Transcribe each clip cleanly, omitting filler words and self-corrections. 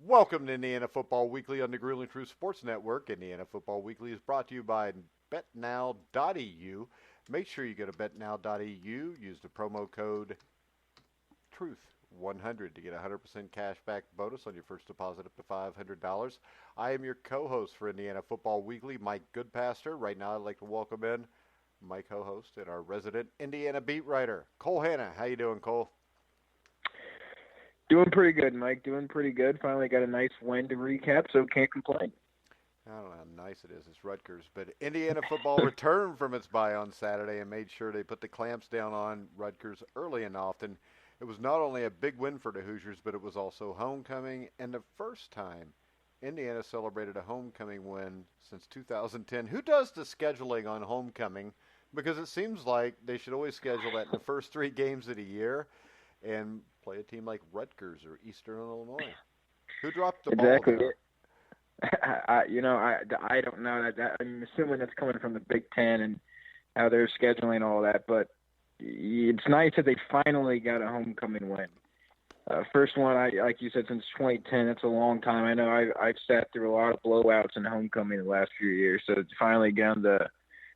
Welcome to Indiana Football Weekly on the Grueling Truth Sports Network. Indiana Football Weekly is brought to you by BetNow.eu. Make sure you go to BetNow.eu, use the promo code TRUTH100 to get a 100% cash back bonus on your first deposit up to $500. I am your co-host for Indiana Football Weekly, Mike Goodpaster. Right now I'd like to welcome in my co-host and our resident Indiana beat writer, Cole Hanna. How you doing, Cole? Doing pretty good, Mike. Doing pretty good. Finally got a nice win to recap, so can't complain. I don't know how nice it is. It's Rutgers. But Indiana football returned from its bye on Saturday and made sure they put the clamps down on Rutgers early and often. It was not only a big win for the Hoosiers, but it was also homecoming and the first time Indiana celebrated a homecoming win since 2010. Who does the scheduling on homecoming? Because it seems like they should always schedule that in the first 3 games of the year and play a team like Rutgers or Eastern Illinois. Who dropped the ball there? I don't know. I'm assuming that's coming from the Big Ten and how they're scheduling all that, but it's nice that they finally got a homecoming win. First one, like you said, since 2010. That's a long time. I know I've sat through a lot of blowouts in homecoming the last few years, so to finally get on the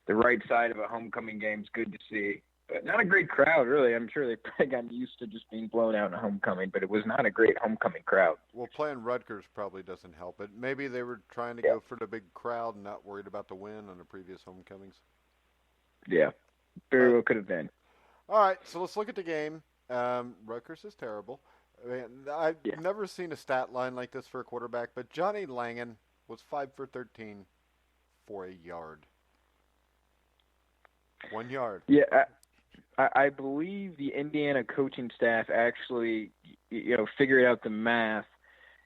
right side of a homecoming game is good to see. But not a great crowd, really. I'm sure they probably got used to just being blown out in homecoming, but it was not a great homecoming crowd. Well, playing Rutgers probably doesn't help it. Maybe they were trying to go for the big crowd and not worried about the win on the previous homecomings. Yeah, very well could have been. All right, so let's look at the game. Rutgers is terrible. I've never seen a stat line like this for a quarterback, but Johnny Langan was 5 for 13 for a yard. 1 yard. Yeah, I believe the Indiana coaching staff actually, figured out the math,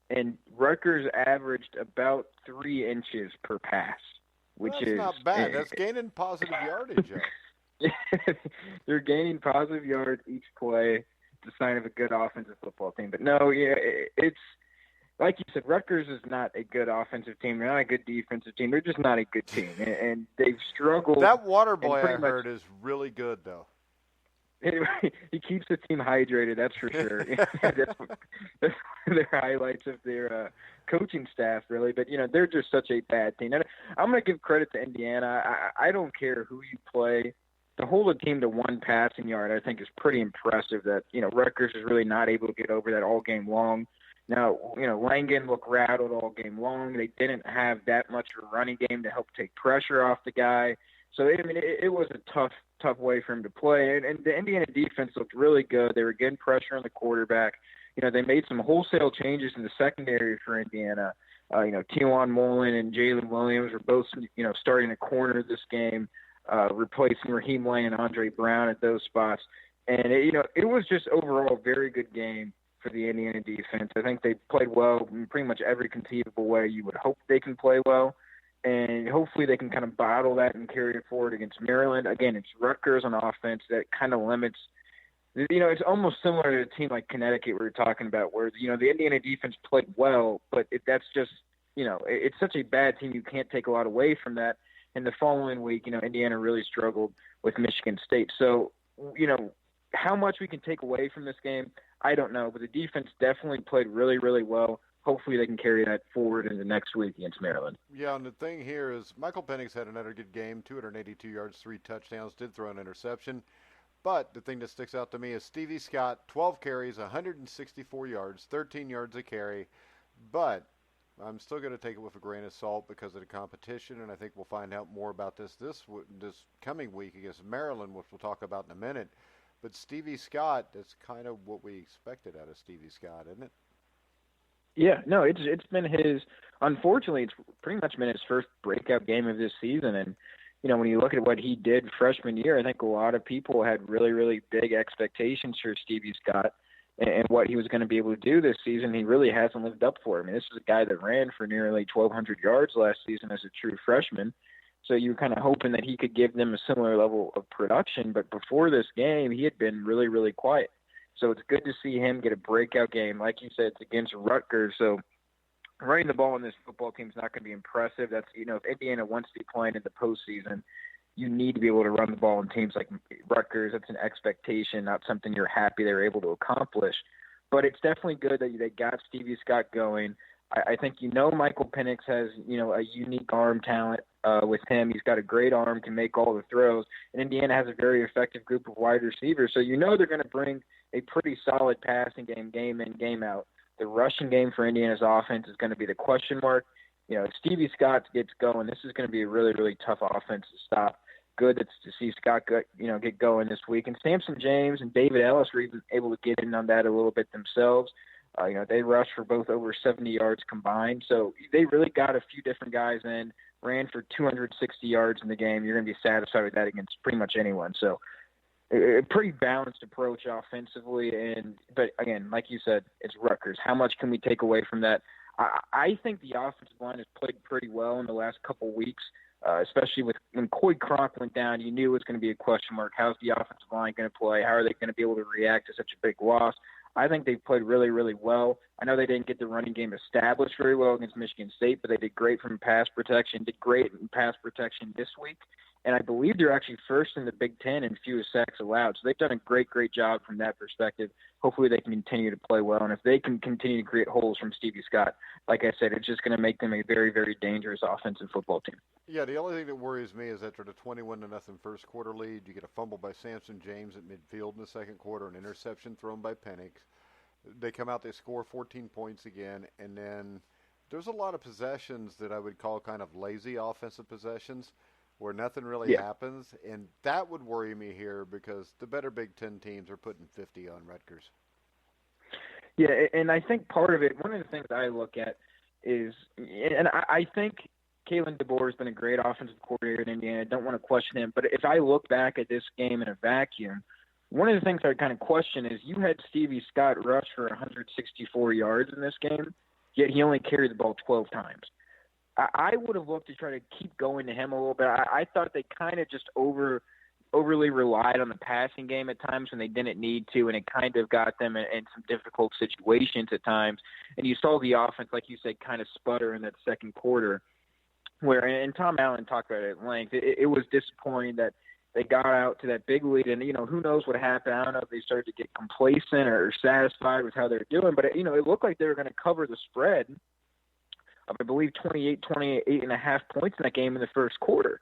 and Rutgers averaged about 3 inches per pass, which is not bad. That's gaining positive yardage. They're gaining positive yards each play. It's a sign of a good offensive football team. But no, it's like you said, Rutgers is not a good offensive team. They're not a good defensive team. They're just not a good team, and they've struggled. That water boy I heard is really good, though. He keeps the team hydrated, that's for sure. that's their highlights of their coaching staff, really. But, they're just such a bad team. And I'm going to give credit to Indiana. I don't care who you play. To hold a team to 1 passing yard, I think, is pretty impressive that, Rutgers is really not able to get over that all game long. Now, Langan looked rattled all game long. They didn't have that much of a running game to help take pressure off the guy. So, it was a tough way for him to play. And the Indiana defense looked really good. They were getting pressure on the quarterback. They made some wholesale changes in the secondary for Indiana. Tewan Mullen and Jalen Williams were both, starting to corner this game, replacing Raheem Lane and Andre Brown at those spots. And, it was just overall a very good game for the Indiana defense. I think they played well in pretty much every conceivable way you would hope they can play well. And hopefully they can kind of bottle that and carry it forward against Maryland. Again, it's Rutgers on offense that kind of limits. It's almost similar to a team like Connecticut we were talking about, where the Indiana defense played well, but that's just it's such a bad team you can't take a lot away from that. And the following week, Indiana really struggled with Michigan State. So how much we can take away from this game, I don't know, but the defense definitely played really, really well. Hopefully they can carry that forward into next week against Maryland. Yeah, and the thing here is Michael Penix had another good game, 282 yards, 3 touchdowns, did throw an interception. But the thing that sticks out to me is Stevie Scott, 12 carries, 164 yards, 13 yards a carry. But I'm still going to take it with a grain of salt because of the competition, and I think we'll find out more about this coming week against Maryland, which we'll talk about in a minute. But Stevie Scott, that's kind of what we expected out of Stevie Scott, isn't it? Yeah, no, it's been unfortunately, it's pretty much been his first breakout game of this season. And, when you look at what he did freshman year, I think a lot of people had really, really big expectations for Stevie Scott and what he was going to be able to do this season. He really hasn't lived up for it. I mean, this is a guy that ran for nearly 1,200 yards last season as a true freshman. So you were kind of hoping that he could give them a similar level of production. But before this game, he had been really, really quiet. So it's good to see him get a breakout game. Like you said, it's against Rutgers. So running the ball in this football team is not going to be impressive. That's, if Indiana wants to be playing in the postseason, you need to be able to run the ball in teams like Rutgers. That's an expectation, not something you're happy they're able to accomplish. But it's definitely good that they got Stevie Scott going. I think Michael Penix has a unique arm talent with him. He's got a great arm, can make all the throws, and Indiana has a very effective group of wide receivers. So they're going to bring a pretty solid passing game in, game out. The rushing game for Indiana's offense is going to be the question mark. If Stevie Scott gets going, this is going to be a really, really tough offense to stop. Good to see Scott get going this week. And Samson James and David Ellis were even able to get in on that a little bit themselves. They rushed for both over 70 yards combined. So they really got a few different guys in, ran for 260 yards in the game. You're going to be satisfied with that against pretty much anyone. So a pretty balanced approach offensively. But again, like you said, it's Rutgers. How much can we take away from that? I think the offensive line has played pretty well in the last couple weeks, especially when Coy Cronk went down. You knew it was going to be a question mark. How's the offensive line going to play? How are they going to be able to react to such a big loss? I think they've played really, really well. I know they didn't get the running game established very well against Michigan State, but they did great from pass protection, did great in pass protection this week. And I believe they're actually first in the Big Ten in fewest sacks allowed. So they've done a great, great job from that perspective. Hopefully they can continue to play well. And if they can continue to create holes from Stevie Scott, like I said, it's just going to make them a very, very dangerous offensive football team. Yeah, the only thing that worries me is after the 21-0 first quarter lead, you get a fumble by Samson James at midfield in the second quarter, an interception thrown by Penix. They come out, they score 14 points again, and then there's a lot of possessions that I would call kind of lazy offensive possessions where nothing really happens, and that would worry me here because the better Big Ten teams are putting 50 on Rutgers. Yeah, and I think part of it, one of the things I look at is, and I think Kalen DeBoer has been a great offensive coordinator in Indiana. I don't want to question him, but if I look back at this game in a vacuum, one of the things I kind of question is you had Stevie Scott rush for 164 yards in this game, yet he only carried the ball 12 times. I would have looked to try to keep going to him a little bit. I thought they kind of just overly relied on the passing game at times when they didn't need to, and it kind of got them in some difficult situations at times. And you saw the offense, like you said, kind of sputter in that second quarter. And Tom Allen talked about it at length. It was disappointing that they got out to that big lead, and who knows what happened. I don't know if they started to get complacent or satisfied with how they're doing, but it looked like they were going to cover the spread. I believe 28.5 points in that game in the first quarter.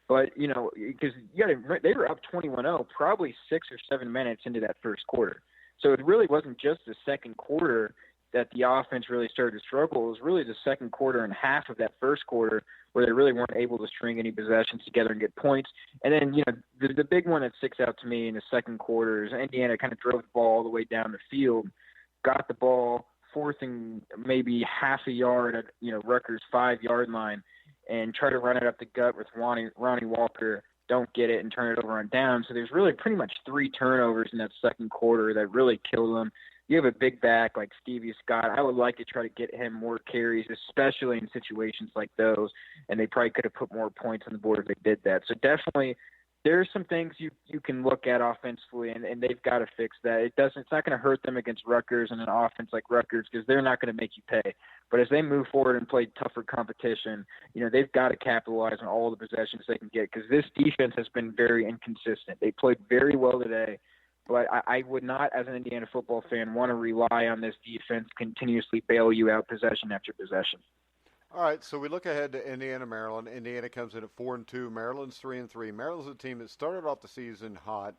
But, because they were up 21-0 probably 6 or 7 minutes into that first quarter. So it really wasn't just the second quarter that the offense really started to struggle. It was really the second quarter and half of that first quarter where they really weren't able to string any possessions together and get points. And then, the big one that sticks out to me in the second quarter is Indiana kind of drove the ball all the way down the field, got the ball, forcing maybe half a yard at Rutgers' 5-yard line, and try to run it up the gut with Ronnie Walker. Don't get it and turn it over on down. So there's really pretty much 3 turnovers in that second quarter that really killed them. You have a big back like Stevie Scott. I would like to try to get him more carries, especially in situations like those. And they probably could have put more points on the board if they did that. So definitely, there's some things you can look at offensively, and they've got to fix that. It's not going to hurt them against Rutgers and an offense like Rutgers because they're not going to make you pay. But as they move forward and play tougher competition, they've got to capitalize on all the possessions they can get because this defense has been very inconsistent. They played very well today, but I would not, as an Indiana football fan, want to rely on this defense continuously bail you out possession after possession. All right, so we look ahead to Indiana, Maryland. Indiana comes in at 4-2. Maryland's 3-3. Maryland's a team that started off the season hot,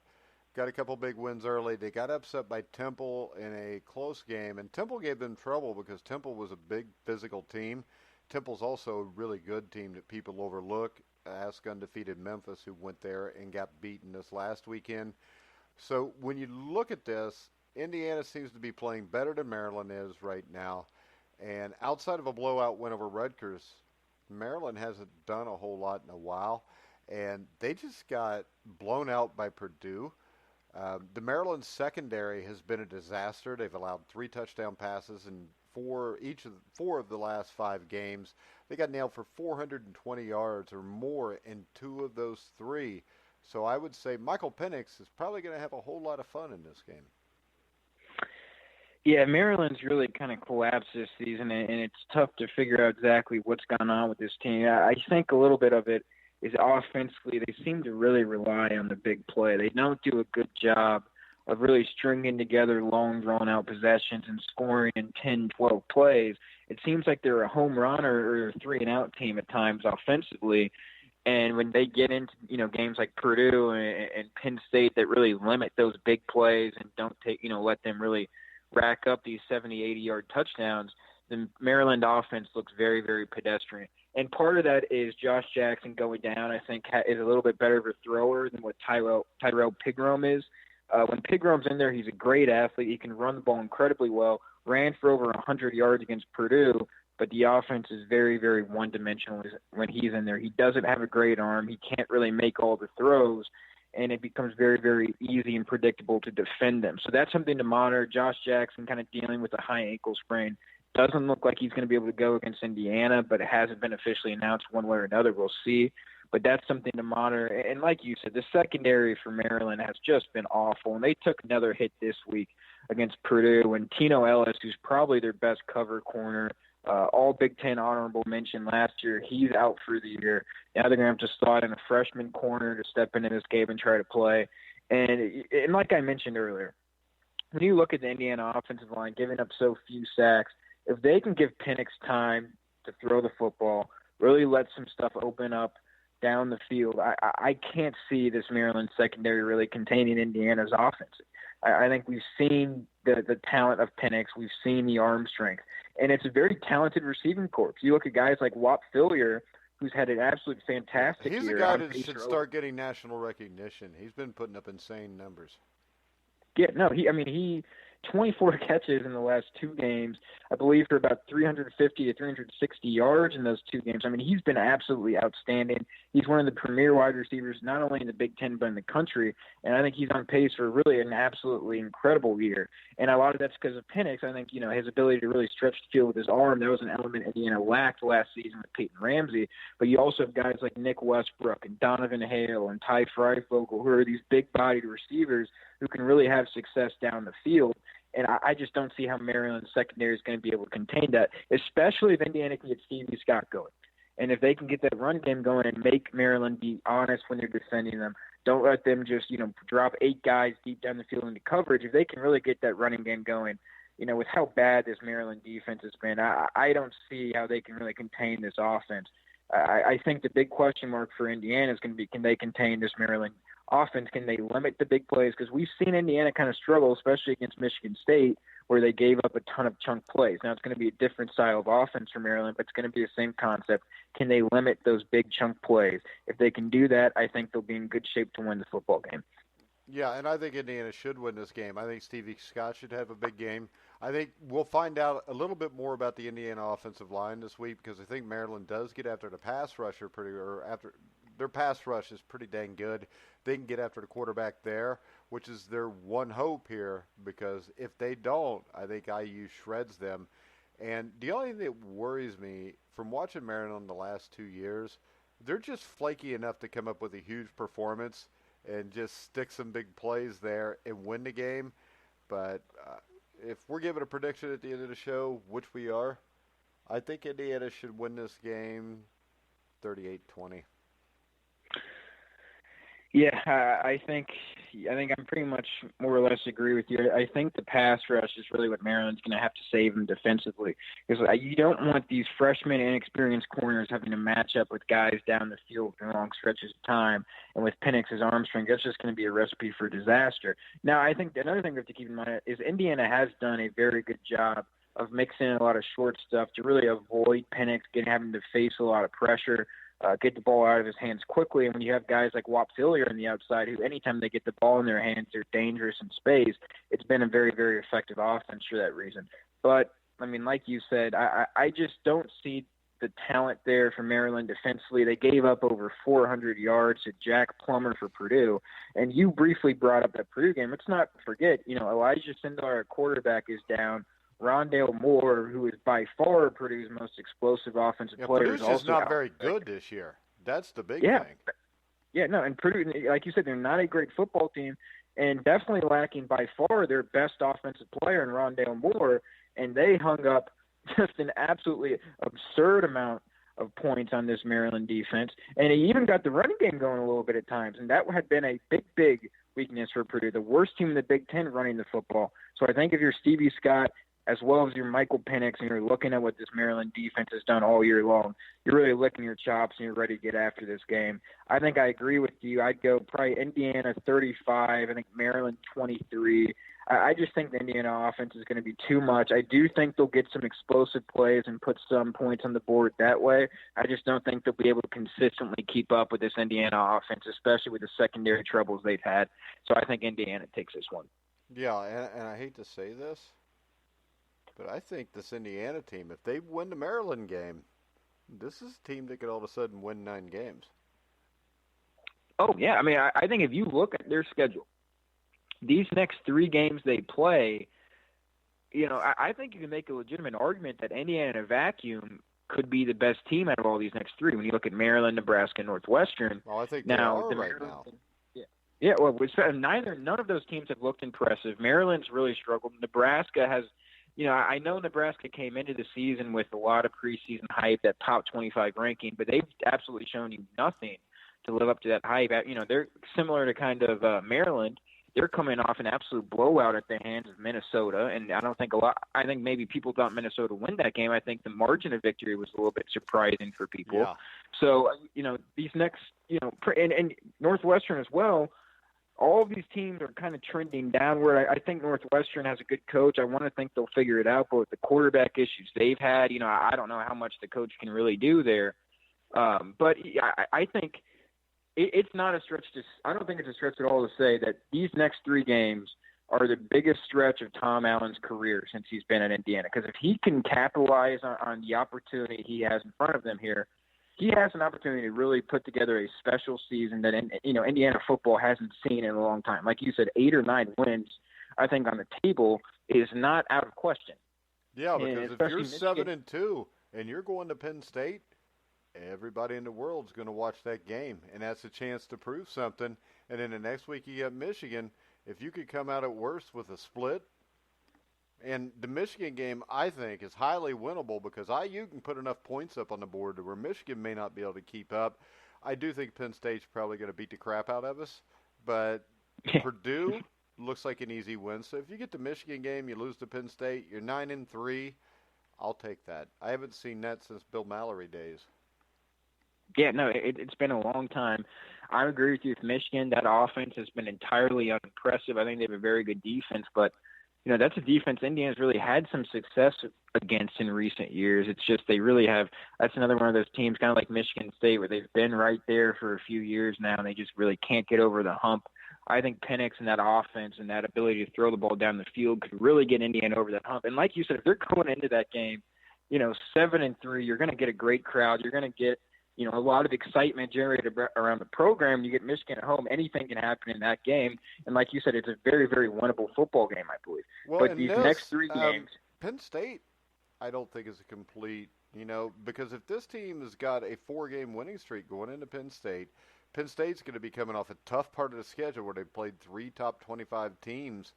got a couple big wins early. They got upset by Temple in a close game, and Temple gave them trouble because Temple was a big physical team. Temple's also a really good team that people overlook. Ask undefeated Memphis, who went there and got beaten this last weekend. So when you look at this, Indiana seems to be playing better than Maryland is right now. And outside of a blowout win over Rutgers, Maryland hasn't done a whole lot in a while. And they just got blown out by Purdue. The Maryland secondary has been a disaster. They've allowed 3 touchdown passes in four of the last 5 games. They got nailed for 420 yards or more in 2 of those 3. So I would say Michael Penix is probably going to have a whole lot of fun in this game. Yeah, Maryland's really kind of collapsed this season, and it's tough to figure out exactly what's gone on with this team. I think a little bit of it is offensively. They seem to really rely on the big play. They don't do a good job of really stringing together long, drawn-out possessions and scoring in 10, 12 plays. It seems like they're a home run or a three-and-out team at times offensively. And when they get into, games like Purdue and Penn State that really limit those big plays and don't let them really rack up these 70, 80-yard touchdowns, the Maryland offense looks very, very pedestrian. And part of that is Josh Jackson going down, I think, is a little bit better of a thrower than what Tyrell Pigrome is. When Pigrome's in there, he's a great athlete. He can run the ball incredibly well, ran for over 100 yards against Purdue, but the offense is very, very one-dimensional when he's in there. He doesn't have a great arm. He can't really make all the throws, and it becomes very, very easy and predictable to defend them. So that's something to monitor. Josh Jackson kind of dealing with a high ankle sprain. Doesn't look like he's going to be able to go against Indiana, but it hasn't been officially announced one way or another. We'll see. But that's something to monitor. And like you said, the secondary for Maryland has just been awful. And they took another hit this week against Purdue. And Tino Ellis, who's probably their best cover corner, all Big Ten honorable mention last year, he's out for the year. Now they're going to have to slot in a freshman corner to step into this game and try to play. And like I mentioned earlier, when you look at the Indiana offensive line giving up so few sacks, if they can give Penix time to throw the football, really let some stuff open up down the field, I can't see this Maryland secondary really containing Indiana's offense. I think we've seen the talent of Penix. We've seen the arm strength. And it's a very talented receiving corps. You look at guys like Whop Phillier, who's had an absolute fantastic year. He's a guy that should start getting national recognition. He's been putting up insane numbers. Yeah, no, he 24 catches in the last two games, I believe, for about 350 to 360 yards in those two games. I mean, he's been absolutely outstanding. He's one of the premier wide receivers, not only in the Big Ten, but in the country. And I think he's on pace for really an absolutely incredible year. And a lot of that's because of Penix. I think, his ability to really stretch the field with his arm, that was an element Indiana lacked last season with Peyton Ramsey. But you also have guys like Nick Westbrook and Donovan Hale and Ty Freifogel, who are these big-bodied receivers who can really have success down the field. And I just don't see how Maryland's secondary is going to be able to contain that, especially if Indiana can get Stevie Scott going. And if they can get that run game going and make Maryland be honest when they're defending them, don't let them just, drop 8 guys deep down the field into coverage. If they can really get that running game going, with how bad this Maryland defense has been, I don't see how they can really contain this offense. I think the big question mark for Indiana is going to be, can they contain this Maryland offense? Can they limit the big plays? Because we've seen Indiana kind of struggle, especially against Michigan State, where they gave up a ton of chunk plays. Now it's going to be a different style of offense for Maryland, but it's going to be the same concept. Can they limit those big chunk plays? If they can do that, I think they'll be in good shape to win the football game. Yeah, and I think Indiana should win this game. I think Stevie Scott should have a big game. I think we'll find out a little bit more about the Indiana offensive line this week, because I think Maryland does get after the pass rusher after their pass rush is pretty dang good. They can get after the quarterback there, which is their one hope here, because if they don't, I think IU shreds them. And the only thing that worries me from watching Maryland the last 2 years, they're just flaky enough to come up with a huge performance and just stick some big plays there and win the game. But if we're giving a prediction at the end of the show, which we are, I think Indiana should win this game 38-20. Yeah, I think I'm pretty much more or less agree with you. I think the pass rush is really what Maryland's going to have to save them defensively, because you don't want these freshman inexperienced corners having to match up with guys down the field for long stretches of time. And with Penix's arm strength, that's just going to be a recipe for disaster. Now, I think another thing we have to keep in mind is Indiana has done a very good job of mixing in a lot of short stuff to really avoid Penix having to face a lot of pressure. Get the ball out of his hands quickly. And when you have guys like Whop Phillier on the outside, who anytime they get the ball in their hands, they're dangerous in space, it's been a very, very effective offense for that reason. But, like you said, I just don't see the talent there for Maryland defensively. They gave up over 400 yards to Jack Plummer for Purdue. And you briefly brought up that Purdue game. Let's not forget, Elijah Sindar, quarterback, is down. Rondale Moore, who is by far Purdue's most explosive offensive player, Purdue's is also just not very good this year. That's the big thing. Yeah, no, and Purdue, like you said, they're not a great football team, and definitely lacking by far their best offensive player in Rondale Moore, and they hung up just an absolutely absurd amount of points on this Maryland defense, and he even got the running game going a little bit at times, and that had been a big weakness for Purdue. The worst team in the Big Ten running the football. So I think if you're Stevie Scott, as well as your Michael Penix, and you're looking at what this Maryland defense has done all year long, you're really licking your chops and you're ready to get after this game. I think I agree with you. I'd go probably Indiana 35, I think Maryland 23. I just think the Indiana offense is going to be too much. I do think they'll get some explosive plays and put some points on the board that way. I just don't think they'll be able to consistently keep up with this Indiana offense, especially with the secondary troubles they've had. So I think Indiana takes this one. Yeah, and I hate to say this, but I think this Indiana team, if they win the Maryland game, this is a team that could all of a sudden win 9 games. Oh, yeah. I mean, I think if you look at their schedule, these next 3 games they play, I think you can make a legitimate argument that Indiana in a vacuum could be the best team out of all these next 3. When you look at Maryland, Nebraska, and Northwestern. Well, I think they are right now. Yeah, well, none of those teams have looked impressive. Maryland's really struggled. Nebraska has, I know Nebraska came into the season with a lot of preseason hype, that top 25 ranking, but they've absolutely shown you nothing to live up to that hype. They're similar to kind of Maryland. They're coming off an absolute blowout at the hands of Minnesota, and I think maybe people thought Minnesota would win that game. I think the margin of victory was a little bit surprising for people. Yeah. So, these next, and Northwestern as well, all of these teams are kind of trending downward. I think Northwestern has a good coach. I want to think they'll figure it out, but with the quarterback issues they've had, I don't know how much the coach can really do there. But I think it's not a stretch I don't think it's a stretch at all to say that these next 3 games are the biggest stretch of Tom Allen's career since he's been at Indiana. Because if he can capitalize on the opportunity he has in front of them here, he has an opportunity to really put together a special season that Indiana football hasn't seen in a long time. Like you said, 8 or 9 wins, I think, on the table is not out of question. Yeah, because if you're 7-2 and you're going to Penn State, everybody in the world is going to watch that game, and that's a chance to prove something. And then the next week you get Michigan. If you could come out at worst with a split, and the Michigan game, I think, is highly winnable because IU can put enough points up on the board to where Michigan may not be able to keep up. I do think Penn State's probably going to beat the crap out of us, but Purdue looks like an easy win. So if you get the Michigan game, you lose to Penn State, you're 9-3. I'll take that. I haven't seen that since Bill Mallory days. Yeah, no, it's been a long time. I agree with you with Michigan. That offense has been entirely unimpressive. I think they have a very good defense, but that's a defense Indiana's really had some success against in recent years. It's just they really have – that's another one of those teams, kind of like Michigan State, where they've been right there for a few years now, and they just really can't get over the hump. I think Penix and that offense and that ability to throw the ball down the field could really get Indiana over that hump. And like you said, if they're going into that game, 7-3, you're going to get a great crowd. You're going to get a lot of excitement generated around the program. You get Michigan at home, anything can happen in that game. And like you said, it's a very, very winnable football game, I believe. Well, but these next 3 games. Penn State, I don't think is a complete, because if this team has got a 4-game winning streak going into Penn State's going to be coming off a tough part of the schedule where they've played 3 top 25 teams.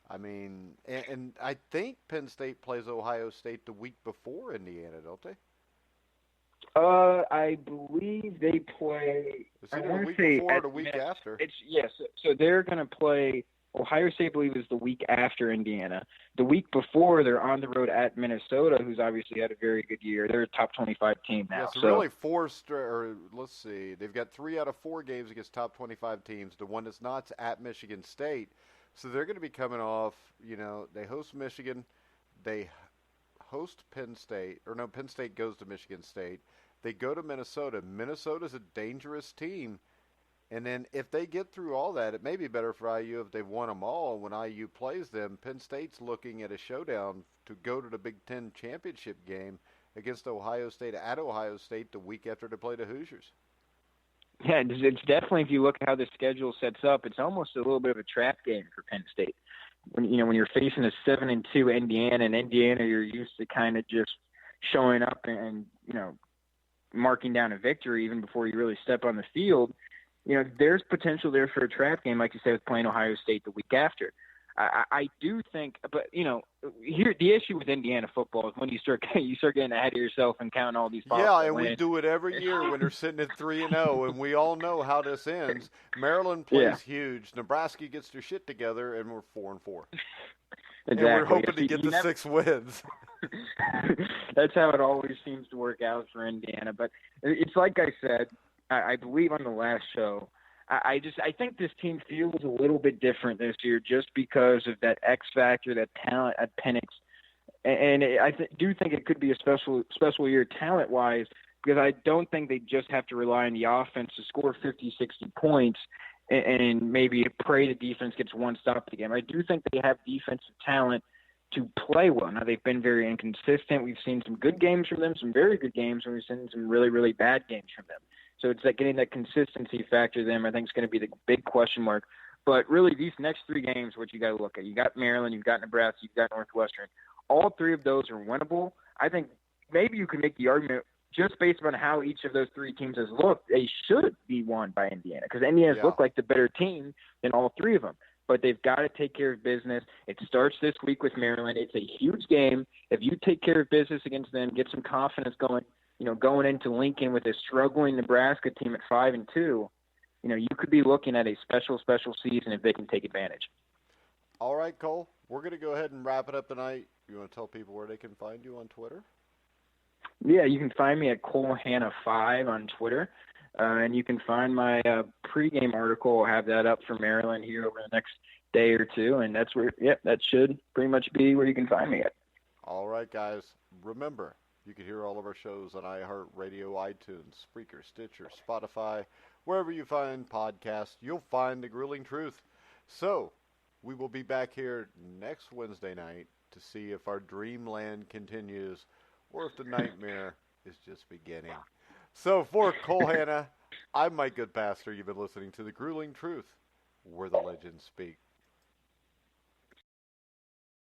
I mean, and I think Penn State plays Ohio State the week before Indiana, don't they? I believe they play. It's either the week before or the week after. Yes. So they're going to play. Ohio State, I believe, is the week after Indiana. The week before, they're on the road at Minnesota, who's obviously had a very good year. They're a top 25 team now. Yeah, so really let's see. They've got 3 out of 4 games against top 25 teams. The one that's not's at Michigan State. So they're going to be coming off. They host Michigan. They host Penn State. Penn State goes to Michigan State. They go to Minnesota. Minnesota's a dangerous team. And then if they get through all that, it may be better for IU if they've won them all. When IU plays them, Penn State's looking at a showdown to go to the Big Ten championship game against Ohio State at Ohio State the week after they play the Hoosiers. Yeah, it's definitely, if you look at how the schedule sets up, it's almost a little bit of a trap game for Penn State. When you're facing a 7-2 Indiana, and Indiana, you're used to kind of just showing up and marking down a victory even before you really step on the field. There's potential there for a trap game, like you said, with playing Ohio State the week after. I do think, but here the issue with Indiana football is when you start getting ahead of yourself and counting all these Yeah, possible and we wins. do it every year when they're sitting at 3-0, and we all know how this ends. Maryland Yeah, plays huge. Nebraska gets their shit together, and we're 4-4. And we're exactly. hoping to get the 6 wins. That's how it always seems to work out for Indiana. But it's like I said, I believe on the last show, I think this team feels a little bit different this year just because of that X factor, that talent at Penix. And do think it could be a special year talent-wise, because I don't think they just have to rely on the offense to score 50, 60 points and maybe pray the defense gets one stop at the game. I do think they have defensive talent to play well. Now, they've been very inconsistent. We've seen some good games from them, some very good games, and we've seen some really, really bad games from them. So it's like getting that consistency factor to them, I think, is going to be the big question mark. But really, these next 3 games, what you got to look at, you got Maryland, you've got Nebraska, you've got Northwestern. All 3 of those are winnable. I think maybe you can make the argument just based on how each of those 3 teams has looked, they should be won by Indiana, because Indiana's looked like the better team than all 3 of them. But they've got to take care of business. It starts this week with Maryland. It's a huge game. If you take care of business against them, get some confidence going into Lincoln with a struggling Nebraska team at 5-2, you could be looking at a special season if they can take advantage. All right, Cole, we're going to go ahead and wrap it up tonight. You want to tell people where they can find you on Twitter? Yeah, you can find me at ColeHanna5 on Twitter. And you can find my pregame article. I'll have that up for Maryland here over the next day or 2. And that's where, that should pretty much be where you can find me at. All right, guys. Remember, you can hear all of our shows on iHeartRadio, iTunes, Spreaker, Stitcher, Spotify. Wherever you find podcasts, you'll find The Grueling Truth. So, we will be back here next Wednesday night to see if our dreamland continues or if the nightmare is just beginning. So for Cole Hanna, I'm Mike Goodpaster. You've been listening to The Grueling Truth, where the legends speak.